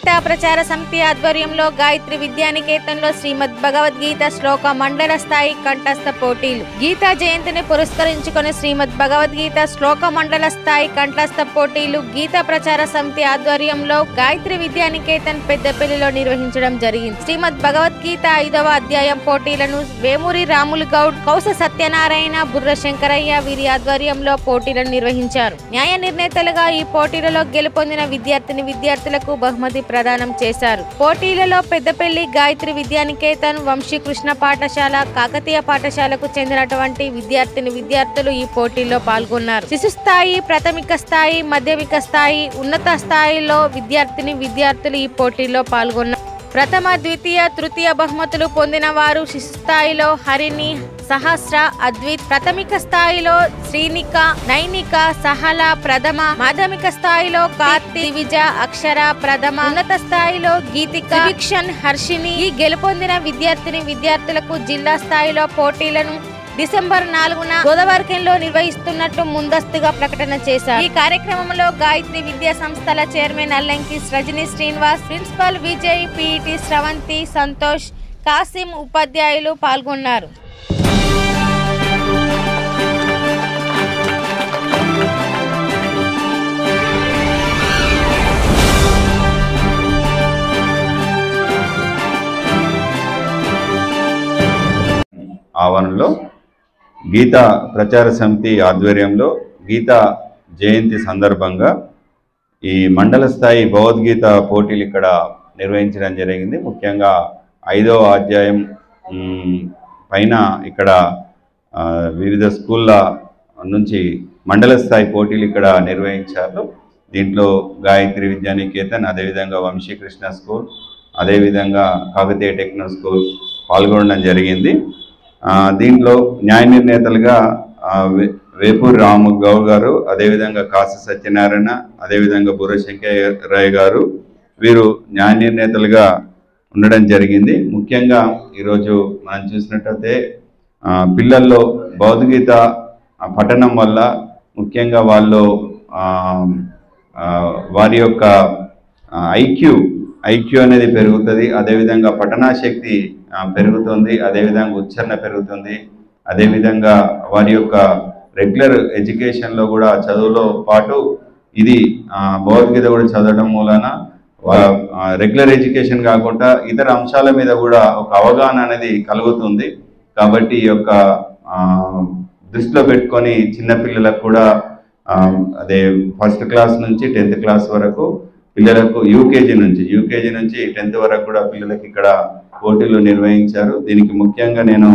గీతా ప్రచార సమితి ఆధ్వర్యంలో గాయత్రి విద్యానికేతన్లో శ్రీమద్ భగవద్గీత శ్లోక మండల స్థాయి కంఠస్థ పోటీలు. గీతా జయంతిని పురస్కరించుకుని శ్రీమద్ భగవద్గీత శ్లోక మండల స్థాయి కంఠస్థ పోటీలు గీతా ప్రచార సమితి ఆధ్వర్యంలో గాయత్రి విద్యానికేతన్ పెద్దపల్లిలో నిర్వహించడం జరిగింది. శ్రీమద్ భగవద్గీత 5వ అధ్యాయం పోటీలను వేమూరి రాములు గౌడ్, కౌస సత్యనారాయణ, బుర్ర శంకరయ్య వీరి ఆధ్వర్యంలో పోటీలను నిర్వహించారు. న్యాయ నిర్ణేతలుగా ఈ పోటీలలో గెలుపొందిన విద్యార్థులకు బహుమతి ప్రదానం చేశారు. పోటీలలో పెద్దపల్లి గాయత్రి విద్యానికేతన్, వంశీకృష్ణ పాఠశాల, కాకతీయ పాఠశాలకు చెందినటువంటి విద్యార్థులు ఈ పోటీల్లో పాల్గొన్నారు. శిశు స్థాయి, ప్రాథమిక స్థాయి, మాధ్యమిక స్థాయి, ఉన్నత స్థాయిలో విద్యార్థులు ఈ పోటీల్లో పాల్గొన్నారు. ప్రథమ, ద్వితీయ, తృతీయ బహుమతులు పొందిన వారు శిశు స్థాయిలో హరిణి, సహస్ర, అద్విత్, ప్రాథమిక స్థాయిలో శ్రీనిక, నైనిక, సహల ప్రథమ, మాధ్యమిక స్థాయిలో కార్తి, విజ, అక్షర ప్రథమ, ఉన్నత స్థాయిలో గీతిక, విక్షన్, హర్షిని. ఈ గెలుపొందిన విద్యార్థులకు జిల్లా స్థాయిలో పోటీలను డిసెంబర్ 4న గోదావరిలో నిర్వహిస్తున్నట్టు ముందస్తుగా ప్రకటన చేశారు. ఈ కార్యక్రమంలో గాయత్రి విద్యా సంస్థల chairman Allanki Rajani Srinivas, principal Vijay, PET Sravanthi, Santosh, Kasim ఉపాధ్యాయులు పాల్గొన్నారు. ఆవరణలో గీతా ప్రచార సమితి ఆధ్వర్యంలో గీతా జయంతి సందర్భంగా ఈ మండల స్థాయి భగవద్గీత పోటీలు ఇక్కడ నిర్వహించడం జరిగింది. ముఖ్యంగా 5వ అధ్యాయం పైన ఇక్కడ వివిధ స్కూళ్ళ నుంచి మండల స్థాయి పోటీలు ఇక్కడ నిర్వహించారు. దీంట్లో గాయత్రి విద్యానికేతన్, అదేవిధంగా వంశీకృష్ణ స్కూల్, అదేవిధంగా కాకతీయ టెక్నో స్కూల్ పాల్గొనడం జరిగింది. దీంట్లో న్యాయ నిర్ణేతలుగా వేపూరి రాము గౌడ్ గారు, అదేవిధంగా కాశ సత్యనారాయణ, అదేవిధంగా బుర్ర శంకరయ్య గారు వీరు న్యాయ నిర్ణేతలుగా ఉండడం జరిగింది. ముఖ్యంగా ఈరోజు మనం చూసినట్టయితే పిల్లల్లో భగవద్గీత పఠనం వల్ల ముఖ్యంగా వాళ్ళు వారి యొక్క ఐక్యూ అనేది పెరుగుతుంది. అదేవిధంగా పఠనాశక్తి పెరుగుతుంది, అదేవిధంగా ఉచ్చారణ పెరుగుతుంది. అదేవిధంగా వారి యొక్క రెగ్యులర్ ఎడ్యుకేషన్లో కూడా చదువులో పాటు ఇది భగవద్గీత కూడా చదవడం మూలన రెగ్యులర్ ఎడ్యుకేషన్ కాకుండా ఇతర అంశాల మీద కూడా ఒక అవగాహన అనేది కలుగుతుంది. కాబట్టి ఈ యొక్క దృష్టిలో పెట్టుకొని చిన్నపిల్లలకు కూడా అదే 1st క్లాస్ నుంచి 10th క్లాస్ వరకు పిల్లలకు యూకేజీ నుంచి 10th వరకు కూడా పిల్లలకి ఇక్కడ పోటీలు నిర్వహించారు. దీనికి ముఖ్యంగా నేను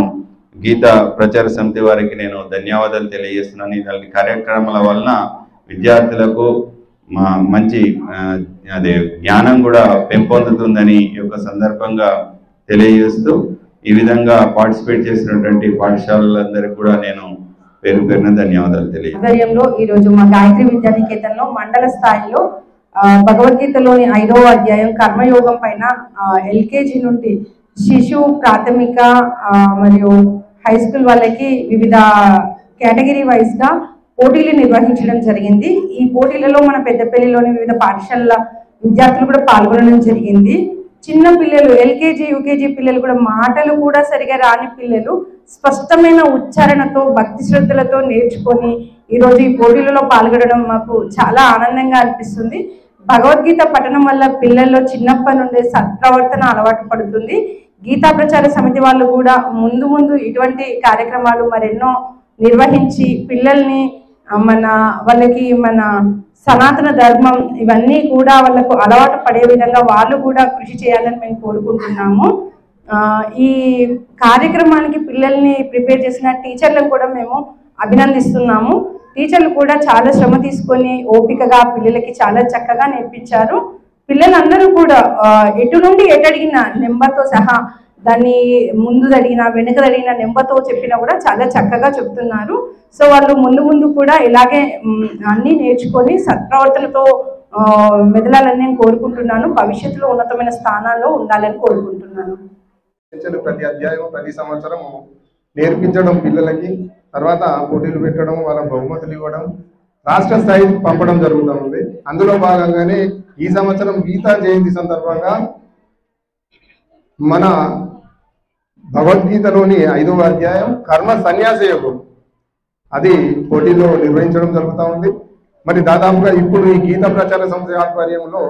గీతా ప్రచార సమితి వారికి నేను ధన్యవాదాలు తెలియజేస్తున్నాను. ఇలాంటి కార్యక్రమాల వలన విద్యార్థులకు మంచి జ్ఞానం కూడా పెంపొందుతుందని ఈ యొక్క సందర్భంగా తెలియజేస్తూ ఈ విధంగా పార్టిసిపేట్ చేసినటువంటి పాఠశాలలందరికీ కూడా నేను పేరున ధన్యవాదాలు తెలియజేస్తున్నాను. ఈరోజు మా గాయత్రి విద్యానికేతన్లో మండల స్థాయిలో భగవద్గీతలోని 5వ అధ్యాయం కర్మయోగం పైన ఎల్కేజీ నుండి శిశు, ప్రాథమిక మరియు హై స్కూల్ వాళ్ళకి వివిధ కేటగిరీ వైజ్గా పోటీలు నిర్వహించడం జరిగింది. ఈ పోటీలలో మన పెద్దపల్లిలోని వివిధ పాఠశాలల విద్యార్థులు కూడా పాల్గొనడం జరిగింది. చిన్న పిల్లలు, ఎల్కేజీ, యూకేజీ పిల్లలు కూడా మాటలు కూడా సరిగా రాని పిల్లలు స్పష్టమైన ఉచ్చారణతో, భక్తి శ్రద్ధలతో నేర్చుకొని ఈరోజు ఈ పోటీలలో పాల్గొనడం మాకు చాలా ఆనందంగా అనిపిస్తుంది. భగవద్గీత పఠనం వల్ల పిల్లల్లో చిన్నప్పటి నుండే సత్ప్రవర్తన అలవాటు పడుతుంది. గీతా ప్రచార సమితి వాళ్ళు కూడా ముందు ఇటువంటి కార్యక్రమాలు మరెన్నో నిర్వహించి పిల్లల్ని వాళ్ళకి మన సనాతన ధర్మం ఇవన్నీ కూడా వాళ్ళకు అలవాటు పడే విధంగా వాళ్ళు కూడా కృషి చేయాలని మేము కోరుకుంటున్నాము. ఈ కార్యక్రమానికి పిల్లల్ని ప్రిపేర్ చేసిన టీచర్లను కూడా మేము అభినందిస్తున్నాము. టీచర్లు కూడా చాలా శ్రమ తీసుకొని ఓపికగా పిల్లలకి చాలా చక్కగా నేర్పించారు. పిల్లలందరూ కూడా ఎటు నుండి ఎటడిగిన నెంబర్తో సహా దాన్ని ముందు అడిగినా వెనుక అడిగిన నెంబర్తో చెప్పినా కూడా చాలా చక్కగా చెప్తున్నారు. సో వాళ్ళు ముందు కూడా ఇలాగే అన్నీ నేర్చుకొని సత్ప్రవర్తనతో మెదలాలని నేను కోరుకుంటున్నాను. భవిష్యత్తులో ఉన్నతమైన స్థానాల్లో ఉండాలని కోరుకుంటున్నాను. ప్రతి అధ్యాయం ప్రతి సంవత్సరం నేర్పించడం పిల్లలకి, తర్వాత పోటీలు పెట్టడం, వాళ్ళ బహుమతులు ఇవ్వడం, రాష్ట్ర స్థాయికి పంపడం జరుగుతూ ఉంది. అందులో భాగంగానే ఈ సంవత్సరం గీతా జయంతి సందర్భంగా మన భగవద్గీతలోని 5వ అధ్యాయం కర్మ సన్యాస యోగం అది పోటీలో నిర్వహించడం జరుగుతూ ఉంది. మరి దాదాపుగా ఇప్పుడు ఈ గీత ప్రచార సంస్థ ఆధ్వర్యంలో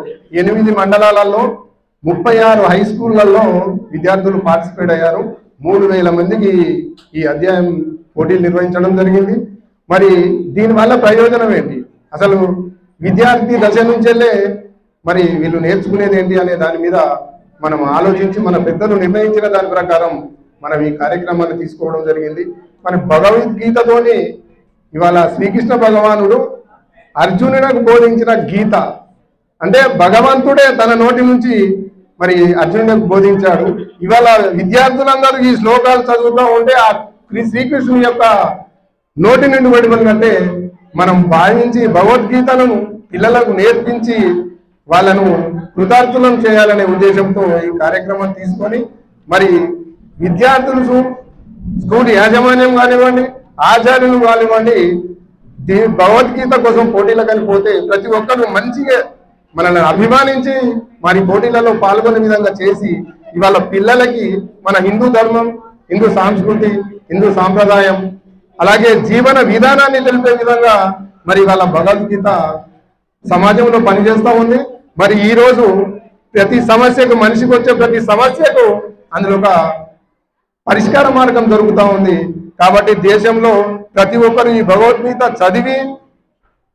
8 మండలాలలో 36 హై స్కూళ్లలో విద్యార్థులు పార్టిసిపేట్ అయ్యారు. 3000 మందికి ఈ అధ్యాయం పోటీలు నిర్వహించడం జరిగింది. మరి దీనివల్ల ప్రయోజనం ఏంటి, అసలు విద్యార్థి దశ నుంచెల్లే మరి వీళ్ళు నేర్చుకునేది ఏంటి అనే దాని మీద మనం ఆలోచించి మన పెద్దలు నిర్ణయించిన దాని ప్రకారం మనం ఈ కార్యక్రమాన్ని తీసుకోవడం జరిగింది. మన భగవద్గీతతోని ఇవాళ శ్రీకృష్ణ భగవానుడు అర్జునుడికి బోధించిన గీత అంటే భగవంతుడే తన నోటి నుంచి మరి అర్జునుడికి బోధించాడు. ఇవాళ విద్యార్థులందరూ ఈ శ్లోకాలు చదువుతూ ఉంటే ఆ శ్రీకృష్ణుని యొక్క నోటి నుండి పడిపోయినట్టే మనం భావించి భగవద్గీతను పిల్లలకు నేర్పించి వాళ్ళను కృతార్థులను చేయాలనే ఉద్దేశంతో ఈ కార్యక్రమం తీసుకొని మరి విద్యార్థులు స్కూల్ యాజమాన్యం కానివ్వండి, ఆచార్యులు కానివ్వండి, భగవద్గీత కోసం పోటీలకు పోతే ప్రతి ఒక్కరు మంచిగా మనల్ని అభిమానించి మరి పోటీలలో పాల్గొనే విధంగా చేసి ఇవాళ పిల్లలకి మన హిందూ ధర్మం, హిందూ సంస్కృతి, హిందూ సాంప్రదాయం అలాగే జీవన విధానాన్ని తెలిపే విధంగా మరి ఇవాళ భగవద్గీత సమాజంలో పనిచేస్తూ ఉంది. మరి ఈ రోజు ప్రతి సమస్యకు మనిషికి వచ్చే ప్రతి సమస్యకు అందులో ఒక పరిష్కార మార్గం దొరుకుతూ ఉంది. కాబట్టి దేశంలో ప్రతి ఒక్కరు ఈ భగవద్గీత చదివి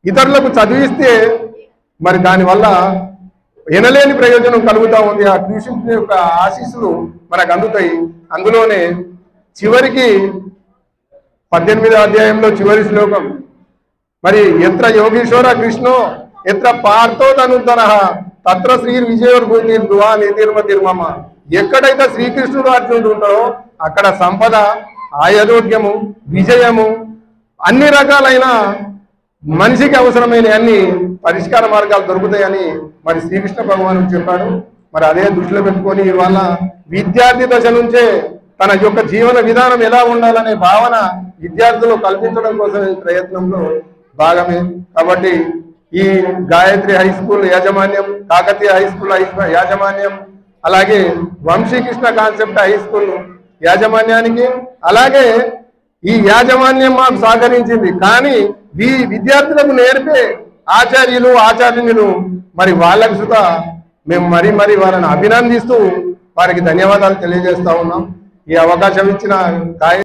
ఇతరులకు చదివిస్తే మరి దానివల్ల ఎనలేని ప్రయోజనం కలుగుతూ ఉంది. ఆ కృష్ణుని యొక్క ఆశీస్సులు మనకు అందుతాయి. అందులోనే చివరికి 18వ అధ్యాయంలో చివరి శ్లోకం మరి ఎత్ర యోగీశ్వర కృష్ణో ఎత్ర పార్థో తనుతన తత్ర శ్రీ విజయోర్భూతి ధ్రువా నిర్మతిర్మమ. ఎక్కడైతే శ్రీకృష్ణుడు అర్జునుడు ఉంటాడో అక్కడ సంపద, ఆరోగ్యము, విజయము, అన్ని రకాలైన మనిషికి అవసరమైన అన్ని పరిష్కార మార్గాలు దొరుకుతాయని మరి శ్రీకృష్ణ భగవానుడు చెప్పాడు. మరి అదే దృష్టిలో పెట్టుకొని ఇవాళ విద్యార్థి దశ నుంచే తన యొక్క జీవన విధానం ఎలా ఉండాలనే భావన విద్యార్థులు కల్పించడం కోసం ఈ ప్రయత్నంలో భాగమే. కాబట్టి ఈ గాయత్రి హై స్కూల్ యాజమాన్యం, కాకతీయ హై స్కూల్ యాజమాన్యం, అలాగే వంశీకృష్ణ కాన్సెప్ట్ హై స్కూల్ యాజమాన్యానికి, అలాగే ఈ యాజమాన్యం మాకు సహకరించింది. కానీ ఈ విద్యార్థులకు నేర్పే ఆచార్యులు మరి వాళ్ళకి సుతా మేము మరీ వాళ్ళని అభినందిస్తూ వారికి ధన్యవాదాలు తెలియజేస్తా ఉన్నాం. ఈ అవకాశం ఇచ్చిన